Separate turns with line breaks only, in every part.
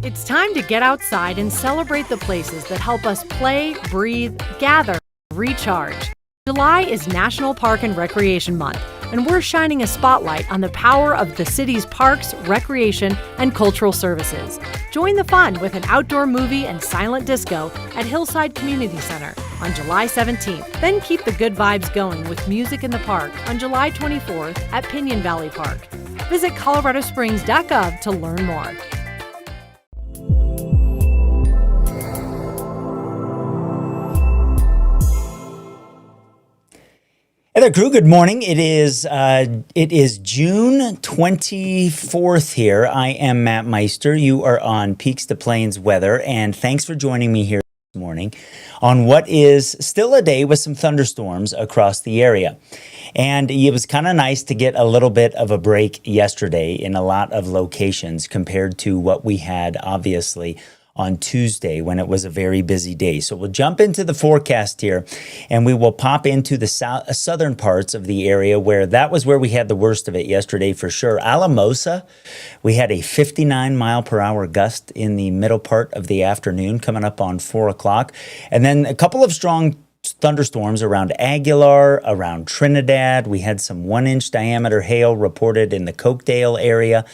It's time to get outside and celebrate the places that help us play, breathe, gather, recharge. July is National Park and Recreation Month, and we're shining a spotlight on the power of the city's parks, recreation, and cultural services. Join the fun with an outdoor movie and silent disco at Hillside Community Center on July 17th. Then keep the good vibes going with music in the park on July 24th at Pinion Valley Park. Visit coloradosprings.gov to learn more.
Hey there, crew. Good morning. It is June 24th here. I am Matt Meister. You are on Peaks to Plains weather, and thanks for joining me here this morning on what is still a day with some thunderstorms across the area. And it was kind of nice to get a little bit of a break yesterday in a lot of locations compared to what we had, obviously, on Tuesday when it was a very busy day. So we'll jump into the forecast here and we will pop into the southern parts of the area where that was where we had the worst of it yesterday for sure. Alamosa, we had a 59 mile per hour gust in the middle part of the afternoon coming up on 4 o'clock. And then a couple of strong thunderstorms around Aguilar, around Trinidad. We had some 1-inch diameter hail reported in the Cokedale area,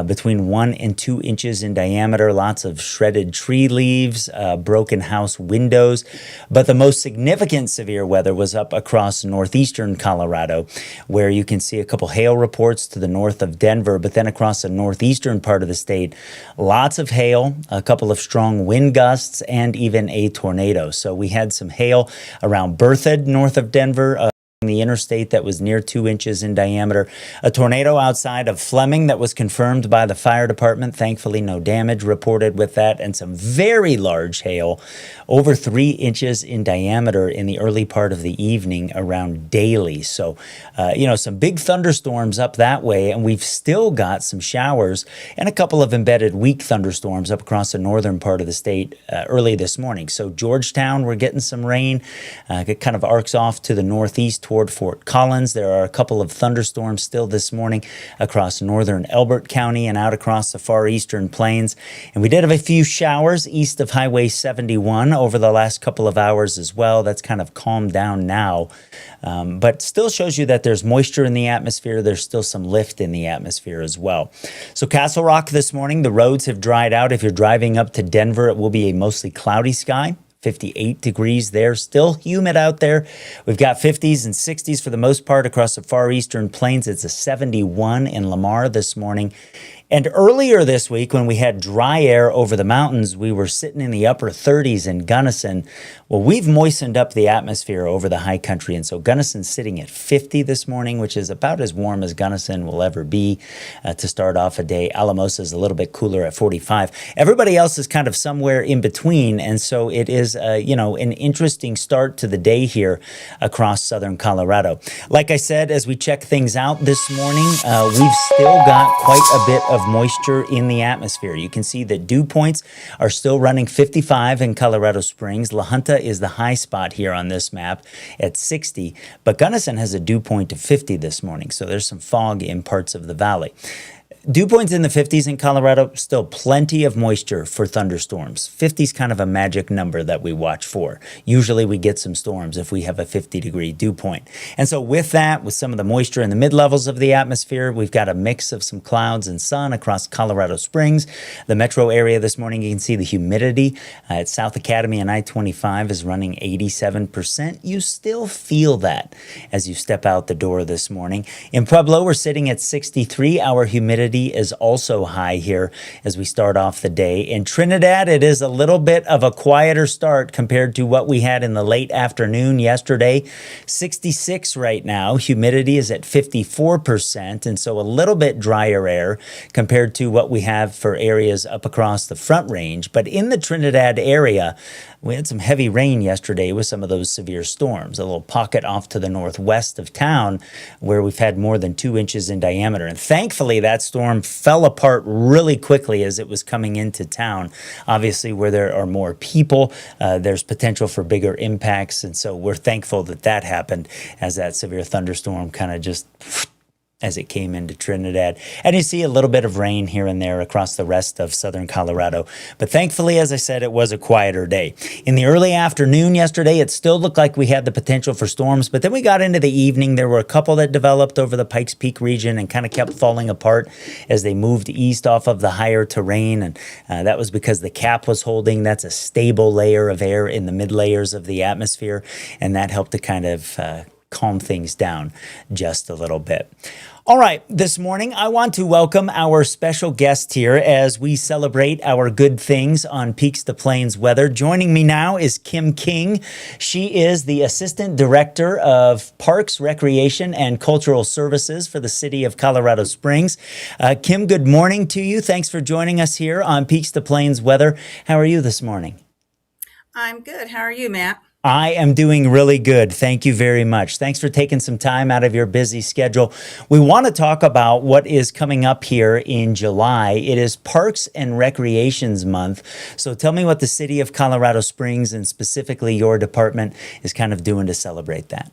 between 1 and 2 inches in diameter. Lots of shredded tree leaves, broken house windows. But the most significant severe weather was up across northeastern Colorado, where you can see a couple hail reports to the north of Denver, but then across the northeastern part of the state, lots of hail, a couple of strong wind gusts, and even a tornado. So we had some hail around Berthoud, north of Denver, the interstate that was near 2 inches in diameter. A tornado outside of Fleming that was confirmed by the fire department. Thankfully, no damage reported with that, and some very large hail, over 3 inches in diameter in the early part of the evening around Daly. So, some big thunderstorms up that way, and we've still got some showers and a couple of embedded weak thunderstorms up across the northern part of the state early this morning. So Georgetown, we're getting some rain. It kind of arcs off to the northeast toward Fort Collins. There are a couple of thunderstorms still this morning across northern Elbert County and out across the far eastern plains. And we did have a few showers east of Highway 71 over the last couple of hours as well. That's kind of calmed down now, but still shows you that there's moisture in the atmosphere. There's still some lift in the atmosphere as well. So Castle Rock this morning, the roads have dried out. If you're driving up to Denver, it will be a mostly cloudy sky. 58 degrees there, still humid out there. We've got 50s and 60s for the most part across the far eastern plains. It's a 71 in Lamar this morning. And earlier this week, when we had dry air over the mountains, we were sitting in the upper 30s in Gunnison. Well, we've moistened up the atmosphere over the high country, and so Gunnison's sitting at 50 this morning, which is about as warm as Gunnison will ever be to start off a day. Alamosa is a little bit cooler at 45. Everybody else is kind of somewhere in between, and so it is, an interesting start to the day here across southern Colorado. Like I said, as we check things out this morning, we've still got quite a bit of moisture in the atmosphere. You can see that dew points are still running 55 in Colorado Springs. La Junta is the high spot here on this map at 60, but Gunnison has a dew point of 50 this morning, so there's some fog in parts of the valley. Dew points in the 50s in Colorado, still plenty of moisture for thunderstorms. 50 is kind of a magic number that we watch for. Usually we get some storms if we have a 50-degree dew point. And so with that, with some of the moisture in the mid-levels of the atmosphere, we've got a mix of some clouds and sun across Colorado Springs. The metro area this morning, you can see the humidity at South Academy and I-25 is running 87%. You still feel that as you step out the door this morning. In Pueblo, we're sitting at 63. Our humidity is also high here as we start off the day. In Trinidad, it is a little bit of a quieter start compared to what we had in the late afternoon yesterday. 66 right now. Humidity is at 54%, and so a little bit drier air compared to what we have for areas up across the Front Range. But in the Trinidad area, we had some heavy rain yesterday with some of those severe storms, a little pocket off to the northwest of town where we've had more than 2 inches in diameter. And thankfully, that storm fell apart really quickly as it was coming into town. Obviously, where there are more people, there's potential for bigger impacts. And so we're thankful that that happened as that severe thunderstorm kind of just as it came into Trinidad. And you see a little bit of rain here and there across the rest of southern Colorado. But thankfully, as I said, it was a quieter day. In the early afternoon yesterday, it still looked like we had the potential for storms, but then we got into the evening. There were a couple that developed over the Pikes Peak region and kind of kept falling apart as they moved east off of the higher terrain. And that was because the cap was holding. That's a stable layer of air in the mid layers of the atmosphere. And that helped to kind of calm things down just a little bit. All right, this morning I want to welcome our special guest here as we celebrate our good things on Peaks to Plains weather. Joining me now is Kim King. She is the Assistant Director of Parks, Recreation, and Cultural Services for the City of Colorado Springs. Kim, good morning to you. Thanks for joining us here on Peaks to Plains weather. How are you this morning?
I'm good. How are you, Matt?
I am doing really good. Thank you very much. Thanks for taking some time out of your busy schedule. We want to talk about what is coming up here in July. It is Parks and Recreations Month. So tell me what the City of Colorado Springs and specifically your department is kind of doing to celebrate that.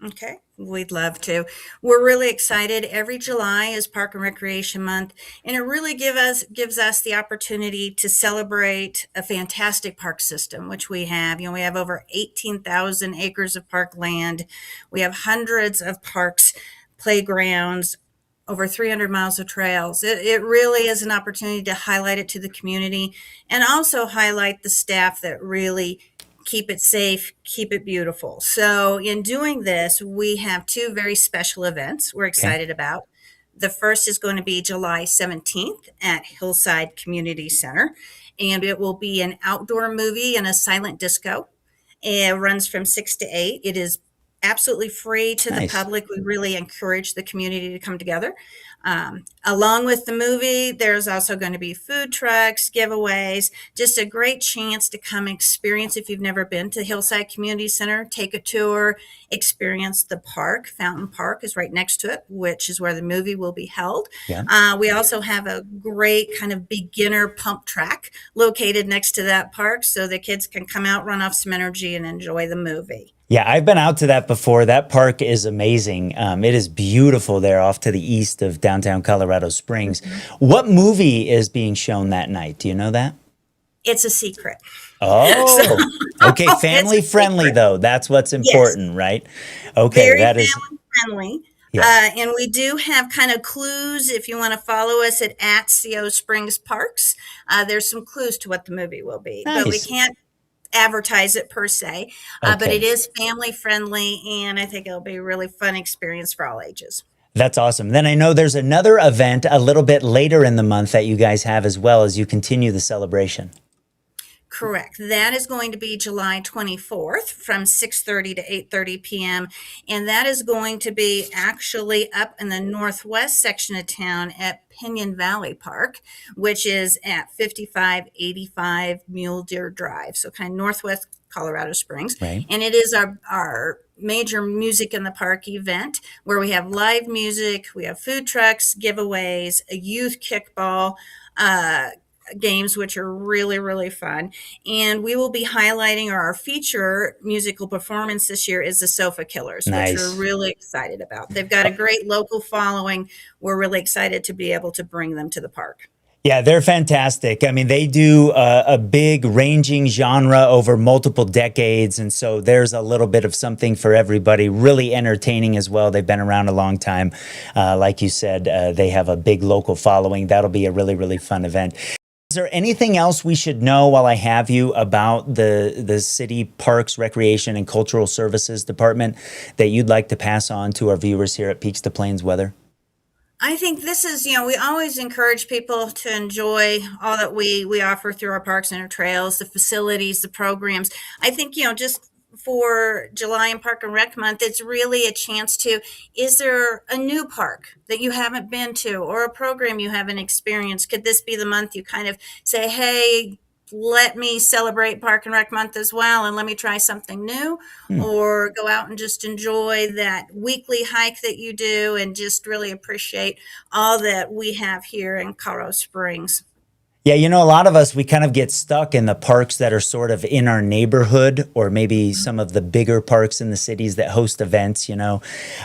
Okay, we'd love to. We're really excited. Every July is Park and Recreation Month, and it really gives us the opportunity to celebrate a fantastic park system, which we have. We have over 18,000 acres of park land. We have hundreds of parks, playgrounds, over 300 miles of trails. It really is an opportunity to highlight it to the community and also highlight the staff that really keep it safe, keep it beautiful. So in doing this, we have two very special events we're excited about. The first is going to be July 17th at Hillside Community Center, and it will be an outdoor movie and a silent disco. It runs from 6 to 8. It is absolutely free to the public. We really encourage the community to come together. Along with the movie, there's also going to be food trucks, giveaways, just a great chance to come experience, if you've never been to Hillside Community Center, take a tour, experience the park. Fountain Park is right next to it, which is where the movie will be held. Yeah. We also have a great kind of beginner pump track located next to that park so the kids can come out, run off some energy, and enjoy the movie.
Yeah, I've been out to that before. That park is amazing. It is beautiful there off to the east of downtown Colorado Springs. Mm-hmm. What movie is being shown that night? Do you know that?
It's a secret.
Oh, okay. Family friendly, though. That's what's important, yes. Right? Okay,
very
that
family
is
friendly. Yeah. And we do have kind of clues if you want to follow us at CO Springs Parks. There's some clues to what the movie will be, nice. But we can't advertise it per se, but it is family friendly, and I think it'll be a really fun experience for all ages.
That's awesome. Then I know there's another event a little bit later in the month that you guys have as well as you continue the celebration.
Correct. That is going to be July 24th from 6:30 to 8:30 p.m. And that is going to be actually up in the northwest section of town at Pinyon Valley Park, which is at 5585 Mule Deer Drive. So kind of northwest Colorado Springs. Right. And it is our major music in the park event where we have live music, we have food trucks, giveaways, a youth kickball, games, which are really, really fun. And we will be highlighting our feature musical performance this year is the Sofa Killers, which we're
Nice.
really excited about. They've got a great local following. We're really excited to be able to bring them to the park.
Yeah, they're fantastic. I mean, they do a big ranging genre over multiple decades. And so there's a little bit of something for everybody, really entertaining as well. They've been around a long time. Like you said, they have a big local following. That'll be a really, really fun event. Is there anything else we should know while I have you about the City Parks, Recreation, and Cultural Services Department that you'd like to pass on to our viewers here at Peaks to Plains Weather?
I think this is, we always encourage people to enjoy all that we offer through our parks and our trails, the facilities, the programs. I think, just for July and Park and Rec Month, it's really a chance to, is there a new park that you haven't been to or a program you haven't experienced? Could this be the month you kind of say, hey, let me celebrate Park and Rec Month as well, and let me try something new, or go out and just enjoy that weekly hike that you do and just really appreciate all that we have here in Colorado Springs.
Yeah, a lot of us, we kind of get stuck in the parks that are sort of in our neighborhood or maybe some of the bigger parks in the cities that host events.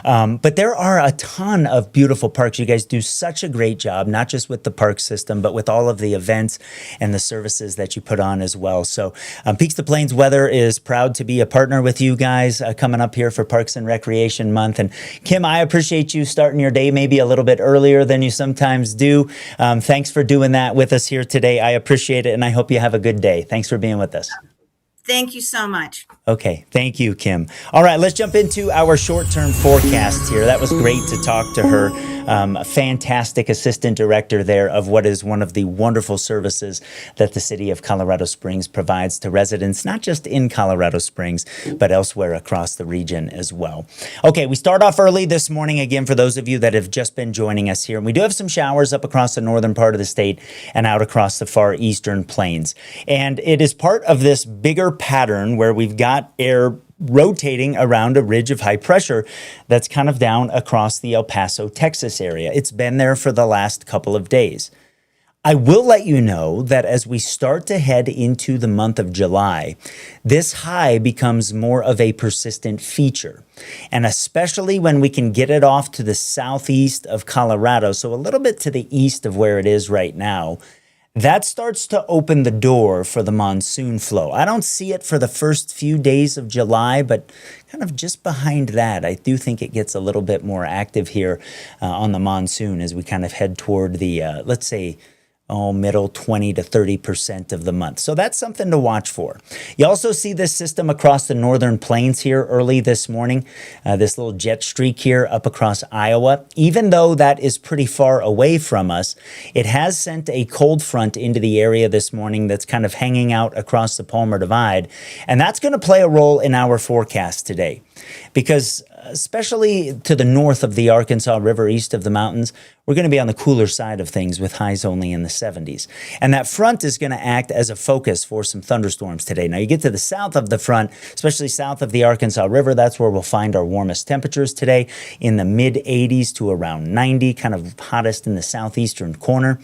But there are a ton of beautiful parks. You guys do such a great job, not just with the park system, but with all of the events and the services that you put on as well. So Peaks to Plains Weather is proud to be a partner with you guys coming up here for Parks and Recreation Month. And Kim, I appreciate you starting your day maybe a little bit earlier than you sometimes do. Thanks for doing that with us here today. I appreciate it, and I hope you have a good day. Thanks for being with us.
Thank you so much.
Okay, thank you, Kim. All right, let's jump into our short-term forecast here. That was great to talk to her. A fantastic assistant director there of what is one of the wonderful services that the city of Colorado Springs provides to residents, not just in Colorado Springs, but elsewhere across the region as well. Okay, we start off early this morning again for those of you that have just been joining us here. And we do have some showers up across the northern part of the state and out across the far eastern plains. And it is part of this bigger pattern where we've got air rotating around a ridge of high pressure that's kind of down across the El Paso, Texas area. It's been there for the last couple of days. I will let you know that as we start to head into the month of July, this high becomes more of a persistent feature. And especially when we can get it off to the southeast of Colorado, so a little bit to the east of where it is right now, that starts to open the door for the monsoon flow. I don't see it for the first few days of July, but kind of just behind that, I do think it gets a little bit more active here on the monsoon as we kind of head toward the, let's say, middle 20 to 30% of the month. So that's something to watch for. You also see this system across the northern plains here early this morning, this little jet streak here up across Iowa. Even though that is pretty far away from us, it has sent a cold front into the area this morning that's kind of hanging out across the Palmer Divide. And that's going to play a role in our forecast today. Because especially to the north of the Arkansas River, east of the mountains, we're going to be on the cooler side of things with highs only in the 70s. And that front is going to act as a focus for some thunderstorms today. Now, you get to the south of the front, especially south of the Arkansas River, that's where we'll find our warmest temperatures today in the mid 80s to around 90, kind of hottest in the southeastern corner.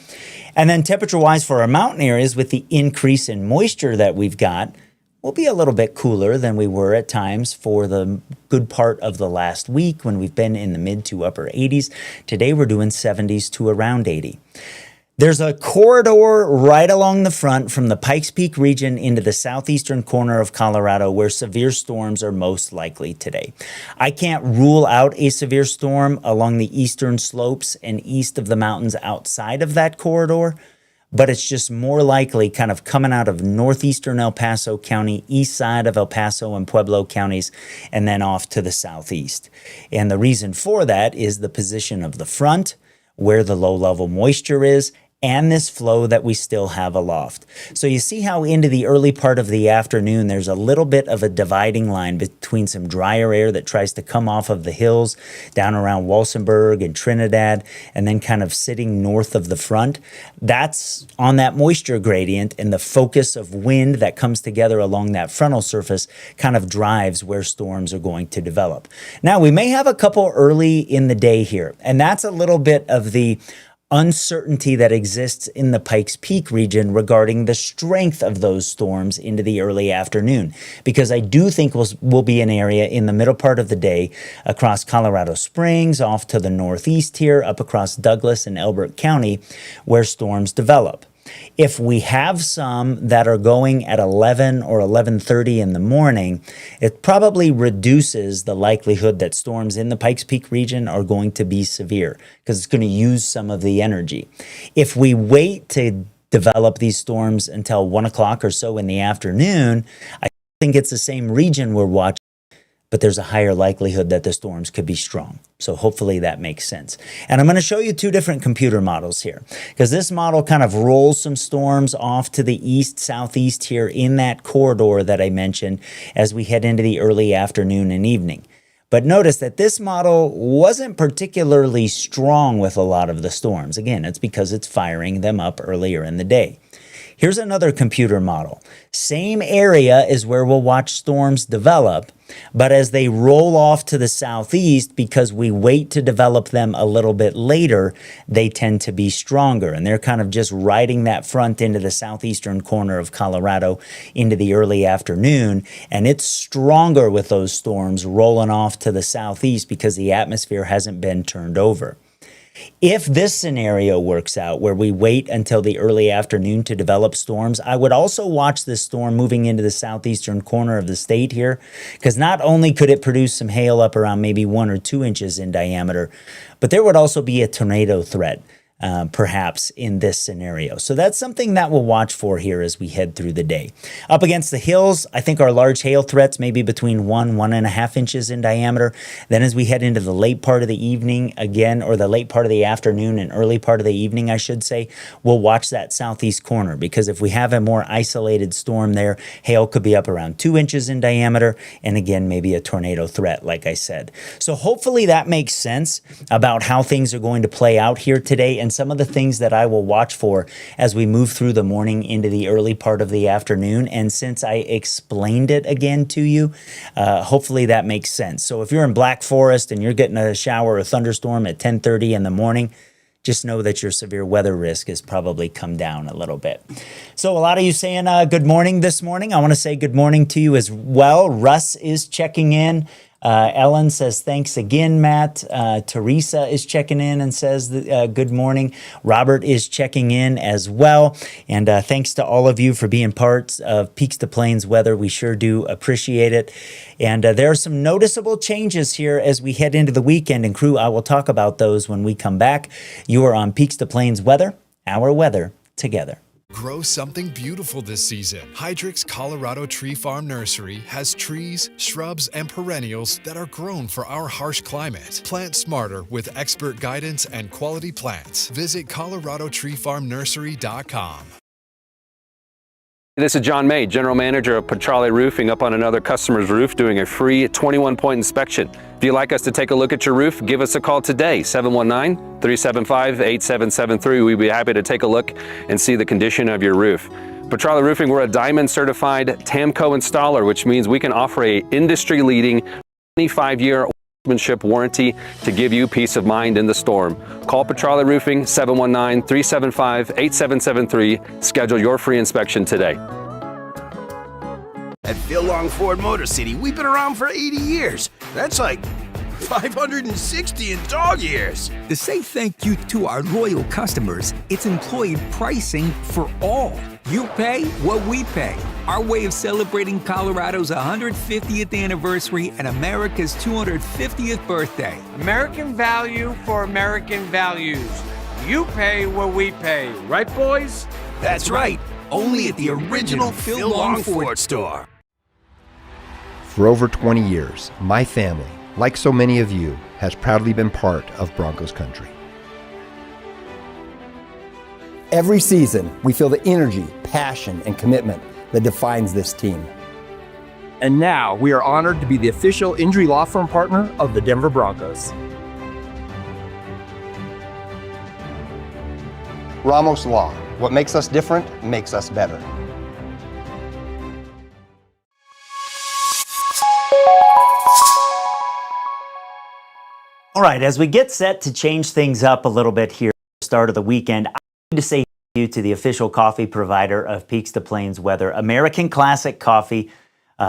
And then temperature-wise for our mountain areas, with the increase in moisture that we've got, we'll be a little bit cooler than we were at times for the good part of the last week when we've been in the mid to upper 80s. Today we're doing 70s to around 80. There's a corridor right along the front from the Pikes Peak region into the southeastern corner of Colorado where severe storms are most likely today. I can't rule out a severe storm along the eastern slopes and east of the mountains outside of that corridor, but it's just more likely kind of coming out of northeastern El Paso County, east side of El Paso and Pueblo counties, and then off to the southeast. And the reason for that is the position of the front, where the low-level moisture is, and this flow that we still have aloft. So you see how into the early part of the afternoon, there's a little bit of a dividing line between some drier air that tries to come off of the hills down around Walsenburg and Trinidad, and then kind of sitting north of the front. That's on that moisture gradient, and the focus of wind that comes together along that frontal surface kind of drives where storms are going to develop. Now, we may have a couple early in the day here, and that's a little bit of the uncertainty that exists in the Pikes Peak region regarding the strength of those storms into the early afternoon, because I do think we'll be an area in the middle part of the day across Colorado Springs, off to the northeast here, up across Douglas and Elbert County, where storms develop. If we have some that are going at 11 or 11:30 in the morning, it probably reduces the likelihood that storms in the Pikes Peak region are going to be severe, because it's going to use some of the energy. If we wait to develop these storms until 1 o'clock or so in the afternoon, I think it's the same region we're watching, but there's a higher likelihood that the storms could be strong. So hopefully that makes sense. And I'm going to show you two different computer models here, because this model kind of rolls some storms off to the east, southeast here in that corridor that I mentioned as we head into the early afternoon and evening. But notice that this model wasn't particularly strong with a lot of the storms. Again, it's because it's firing them up earlier in the day. Here's another computer model. Same area is where we'll watch storms develop, but as they roll off to the southeast, because we wait to develop them a little bit later, they tend to be stronger. And they're kind of just riding that front into the southeastern corner of Colorado into the early afternoon. And it's stronger with those storms rolling off to the southeast because the atmosphere hasn't been turned over. If this scenario works out, where we wait until the early afternoon to develop storms, I would also watch this storm moving into the southeastern corner of the state here, because not only could it produce some hail up around maybe 1 or 2 inches in diameter, but there would also be a tornado threat, perhaps in this scenario. So that's something that we'll watch for here as we head through the day. Up against the hills, I think our large hail threats may be between 1.5 inches in diameter. Then as we head into the late part of the evening again, or the late part of the afternoon and early part of the evening, I should say, we'll watch that southeast corner, because if we have a more isolated storm there, hail could be up around 2 inches in diameter, and again, maybe a tornado threat, like I said. So hopefully that makes sense about how things are going to play out here today, and some of the things that I will watch for as we move through the morning into the early part of the afternoon. And since I explained it again to you, hopefully that makes sense. So if you're in Black Forest and you're getting a shower or thunderstorm at 10:30 in the morning, just know that your severe weather risk has probably come down a little bit. So a lot of you saying good morning this morning. I want to say good morning to you as well. Russ is checking in. Ellen says, thanks again, Matt. Teresa is checking in and says, good morning. Robert is checking in as well. And thanks to all of you for being part of Peaks to Plains Weather. We sure do appreciate it. And there are some noticeable changes here as we head into the weekend. And crew, I will talk about those when we come back. You are on Peaks to Plains Weather, our weather together.
Grow something beautiful this season. Hydrix Colorado Tree Farm Nursery has trees, shrubs, and perennials that are grown for our harsh climate. Plant smarter with expert guidance and quality plants. Visit coloradotreefarmnursery.com.
This is John May, General Manager of Petrale Roofing, up on another customer's roof doing a free 21-point inspection. If you'd like us to take a look at your roof, give us a call today, 719-375-8773. We'd be happy to take a look and see the condition of your roof. Petrale Roofing, we're a Diamond Certified TAMCO installer, which means we can offer a industry-leading 25-year workmanship warranty to give you peace of mind in the storm. Call Petrale Roofing, 719-375-8773. Schedule your free inspection today.
At Phil Long Ford Motor City, we've been around for 80 years. That's like 560 in dog years.
To say thank you to our loyal customers, it's employee pricing for all. You pay what we pay. Our way of celebrating Colorado's 150th anniversary and America's 250th birthday.
American value for American values. You pay what we pay. Right, boys?
That's right. Only at the original Phil Long Ford store.
For over 20 years, my family, like so many of you, has proudly been part of Broncos country.
Every season, we feel the energy, passion, and commitment that defines this team.
And now, we are honored to be the official injury law firm partner of the Denver Broncos.
Ramos Law. What makes us different makes us better.
All right, as we get set to change things up a little bit here, start of the weekend. I need to say thank you to the official coffee provider of Peaks to Plains Weather, American Classic Coffee.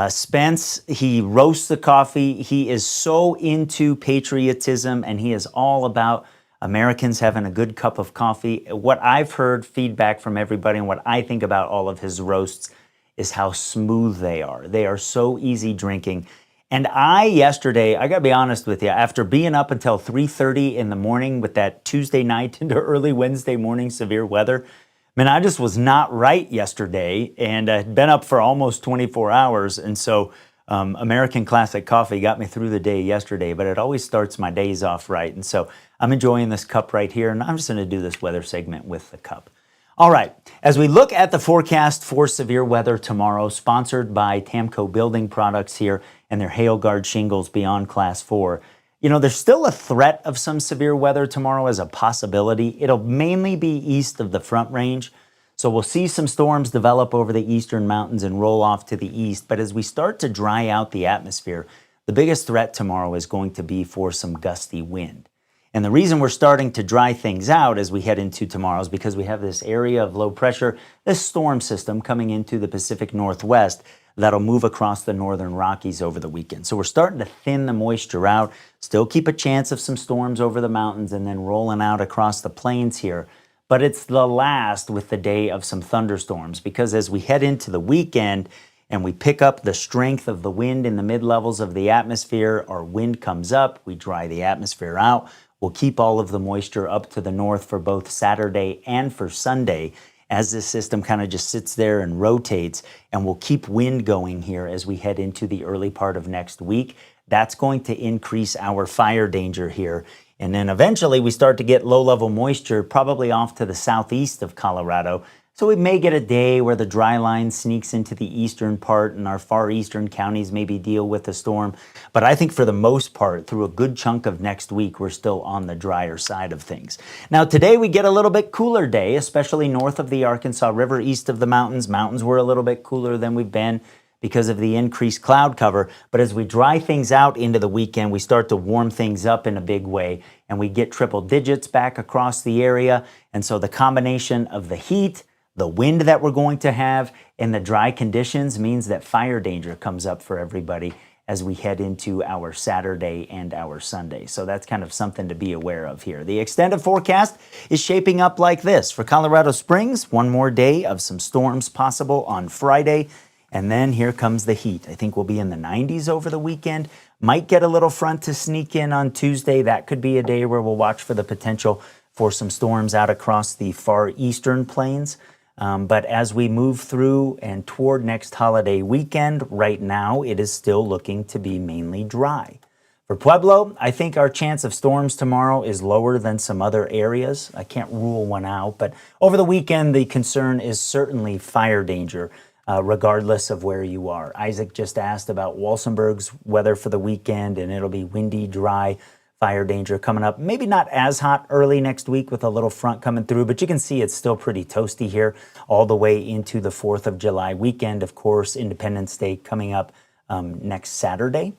Spence, he roasts the coffee. He is so into patriotism, and he is all about Americans having a good cup of coffee. What I've heard feedback from everybody and what I think about all of his roasts is how smooth they are. They are so easy drinking. And yesterday, I gotta be honest with you, after being up until 3:30 in the morning with that Tuesday night into early Wednesday morning severe weather, man, I just was not right yesterday, and I'd been up for almost 24 hours. And so American Classic Coffee got me through the day yesterday, but it always starts my days off right. And so I'm enjoying this cup right here, and I'm just gonna do this weather segment with the cup. All right, as we look at the forecast for severe weather tomorrow, sponsored by Tamco Building Products here and their Hail Guard shingles beyond Class 4, you know, there's still a threat of some severe weather tomorrow as a possibility. It'll mainly be east of the Front Range, so we'll see some storms develop over the eastern mountains and roll off to the east. But as we start to dry out the atmosphere, the biggest threat tomorrow is going to be for some gusty wind. And the reason we're starting to dry things out as we head into tomorrow is because we have this area of low pressure, this storm system coming into the Pacific Northwest that'll move across the northern Rockies over the weekend. So we're starting to thin the moisture out, still keep a chance of some storms over the mountains and then rolling out across the plains here. But it's the last with the day of some thunderstorms, because as we head into the weekend and we pick up the strength of the wind in the mid-levels of the atmosphere, our wind comes up, we dry the atmosphere out. We'll keep all of the moisture up to the north for both Saturday and for Sunday as this system kind of just sits there and rotates, and we'll keep wind going here as we head into the early part of next week. That's going to increase our fire danger here. And then eventually we start to get low-level moisture probably off to the southeast of Colorado. So we may get a day where the dry line sneaks into the eastern part and our far eastern counties maybe deal with a storm. But I think for the most part, through a good chunk of next week, we're still on the drier side of things. Now today we get a little bit cooler day, especially north of the Arkansas River, east of the mountains. Mountains were a little bit cooler than we've been because of the increased cloud cover. But as we dry things out into the weekend, we start to warm things up in a big way, and we get triple digits back across the area. And so the combination of the heat, the wind that we're going to have, and the dry conditions means that fire danger comes up for everybody as we head into our Saturday and our Sunday. So that's kind of something to be aware of here. The extended forecast is shaping up like this. For Colorado Springs, one more day of some storms possible on Friday, and then here comes the heat. I think we'll be in the 90s over the weekend. Might get a little front to sneak in on Tuesday. That could be a day where we'll watch for the potential for some storms out across the far eastern plains. But as we move through and toward next holiday weekend, right now it is still looking to be mainly dry. For Pueblo, I think our chance of storms tomorrow is lower than some other areas. I can't rule one out, but over the weekend, the concern is certainly fire danger, regardless of where you are. Isaac just asked about Walsenburg's weather for the weekend, and it'll be windy, dry, fire danger coming up. Maybe not as hot early next week with a little front coming through, but you can see it's still pretty toasty here all the way into the 4th of July weekend. Of course, Independence Day coming up next Saturday.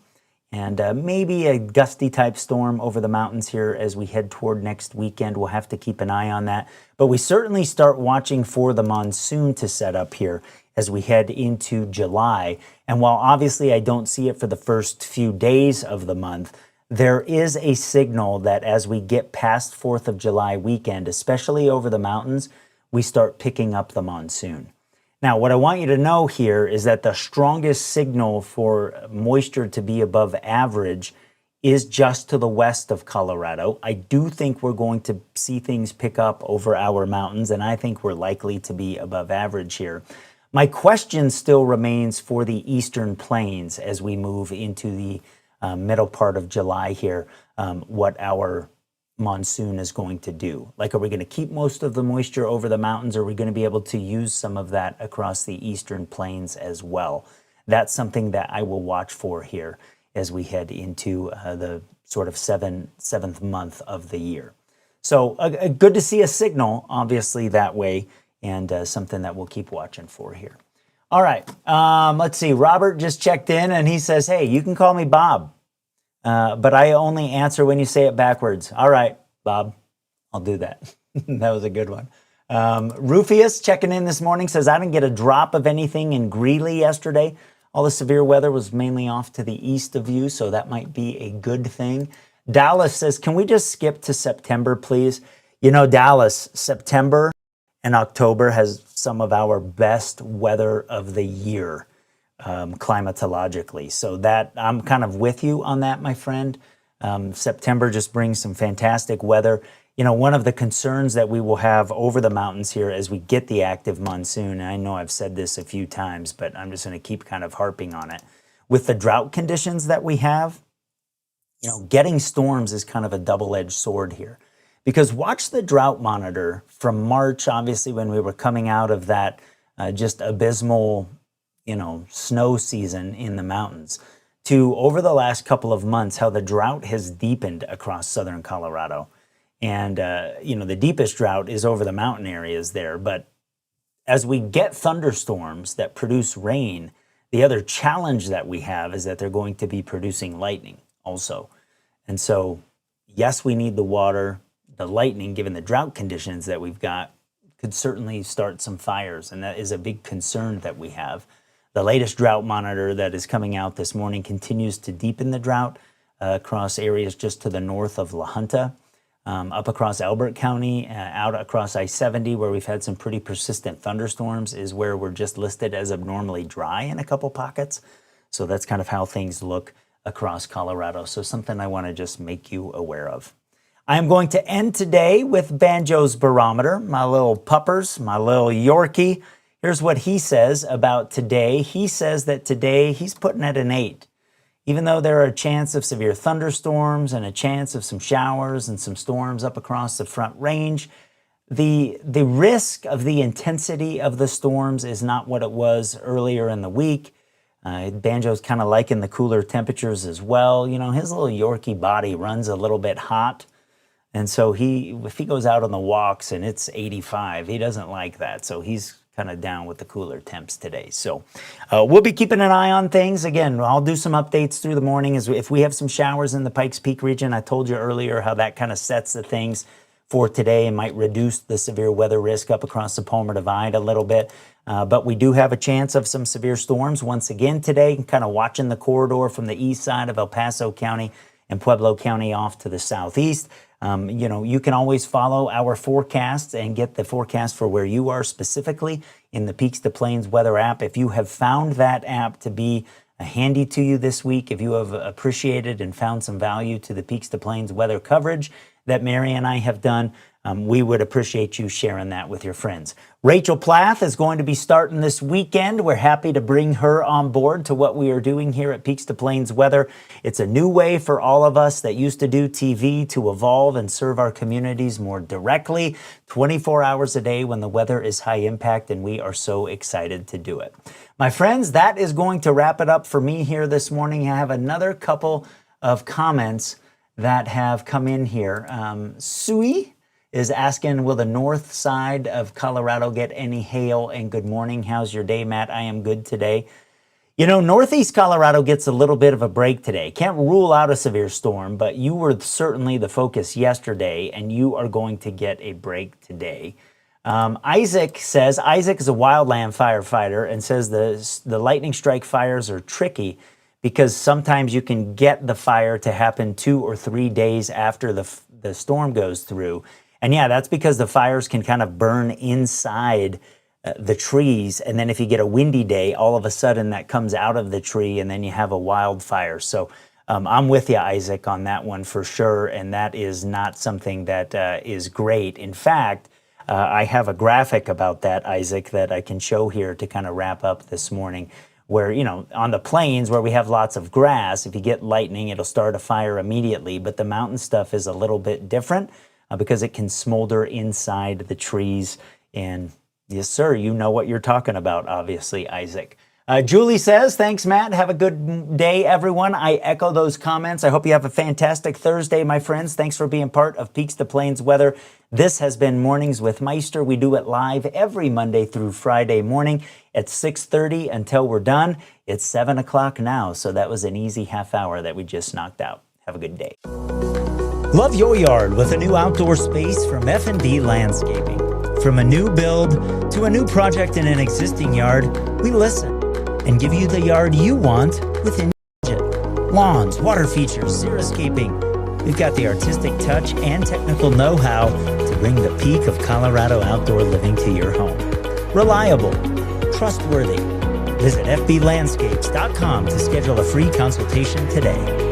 And maybe a gusty type storm over the mountains here as we head toward next weekend. We'll have to keep an eye on that. But we certainly start watching for the monsoon to set up here as we head into July. And while obviously I don't see it for the first few days of the month, there is a signal that as we get past 4th of July weekend, especially over the mountains, we start picking up the monsoon. Now, what I want you to know here is that the strongest signal for moisture to be above average is just to the west of Colorado. I do think we're going to see things pick up over our mountains, and I think we're likely to be above average here. My question still remains for the eastern plains as we move into the middle part of July here, what our monsoon is going to do. Like, are we going to keep most of the moisture over the mountains? Or are we going to be able to use some of that across the eastern plains as well? That's something that I will watch for here as we head into the sort of seventh month of the year. So good to see a signal, obviously, that way, and something that we'll keep watching for here. All right, let's see. Robert just checked in and he says, hey, you can call me Bob, but I only answer when you say it backwards. All right, Bob, I'll do that. That was a good one. Rufius checking in this morning says, I didn't get a drop of anything in Greeley yesterday. All the severe weather was mainly off to the east of you, so that might be a good thing. Dallas says, can we just skip to September, please? You know, Dallas, September and October has some of our best weather of the year, climatologically. So that I'm kind of with you on that, my friend. September just brings some fantastic weather. You know, one of the concerns that we will have over the mountains here as we get the active monsoon, and I know I've said this a few times, but I'm just going to keep kind of harping on it. With the drought conditions that we have, you know, getting storms is kind of a double-edged sword here. Because watch the drought monitor from March, obviously, when we were coming out of that just abysmal, you know, snow season in the mountains, to over the last couple of months, how the drought has deepened across southern Colorado. And, you know, the deepest drought is over the mountain areas there. But as we get thunderstorms that produce rain, the other challenge that we have is that they're going to be producing lightning also. And so, yes, we need the water. The lightning, given the drought conditions that we've got, could certainly start some fires. And that is a big concern that we have. The latest drought monitor that is coming out this morning continues to deepen the drought across areas just to the north of La Junta. Up across Elbert County, out across I-70, where we've had some pretty persistent thunderstorms, is where we're just listed as abnormally dry in a couple pockets. So that's kind of how things look across Colorado. So something I want to just make you aware of. I am going to end today with Banjo's barometer, my little puppers, my little Yorkie. Here's what he says about today. He says that today he's putting at an 8. Even though there are a chance of severe thunderstorms and a chance of some showers and some storms up across the Front Range, the risk of the intensity of the storms is not what it was earlier in the week. Banjo's kind of liking the cooler temperatures as well. You know, his little Yorkie body runs a little bit hot. And so if he goes out on the walks and it's 85, he doesn't like that. So he's kind of down with the cooler temps today. So we'll be keeping an eye on things. Again, I'll do some updates through the morning if we have some showers in the Pikes Peak region. I told you earlier how that kind of sets the things for today and might reduce the severe weather risk up across the Palmer Divide a little bit. But we do have a chance of some severe storms once again today, kind of watching the corridor from the east side of El Paso County and Pueblo County off to the southeast. You know, you can always follow our forecasts and get the forecast for where you are specifically in the Peaks to Plains weather app. If you have found that app to be handy to you this week, if you have appreciated and found some value to the Peaks to Plains weather coverage that Mary and I have done, we would appreciate you sharing that with your friends. Rachel Plath is going to be starting this weekend. We're happy to bring her on board to what we are doing here at Peaks to Plains Weather. It's a new way for all of us that used to do TV to evolve and serve our communities more directly, 24 hours a day when the weather is high impact, and we are so excited to do it. My friends, that is going to wrap it up for me here this morning. I have another couple of comments that have come in here. Sui is asking, will the north side of Colorado get any hail? And good morning. How's your day, Matt? I am good today. You know, northeast Colorado gets a little bit of a break today. Can't rule out a severe storm, but you were certainly the focus yesterday, and you are going to get a break today. Isaac says, Isaac is a wildland firefighter and says the lightning strike fires are tricky because sometimes you can get the fire to happen 2 or 3 days after the storm goes through. And yeah, that's because the fires can kind of burn inside the trees. And then if you get a windy day, all of a sudden that comes out of the tree and then you have a wildfire. So I'm with you, Isaac, on that one for sure. And that is not something that is great. In fact, I have a graphic about that, Isaac, that I can show here to kind of wrap up this morning. Where, you know, on the plains where we have lots of grass, if you get lightning, it'll start a fire immediately. But the mountain stuff is a little bit different because it can smolder inside the trees. And yes, sir, you know what you're talking about, obviously, Isaac. Julie says, thanks, Matt. Have a good day, everyone. I echo those comments. I hope you have a fantastic Thursday, my friends. Thanks for being part of Peaks to Plains Weather. This has been Mornings with Meister. We do it live every Monday through Friday morning at 6:30 until we're done. It's 7 o'clock now, so that was an easy half hour that we just knocked out. Have a good day. Love your yard with a new outdoor space from F&B Landscaping. From a new build to a new project in an existing yard, we listen and give you the yard you want within your budget. Lawns, water features, xeriscaping. We've got the artistic touch and technical know-how to bring the peak of Colorado outdoor living to your home. Reliable, trustworthy. Visit fblandscapes.com to schedule a free consultation today.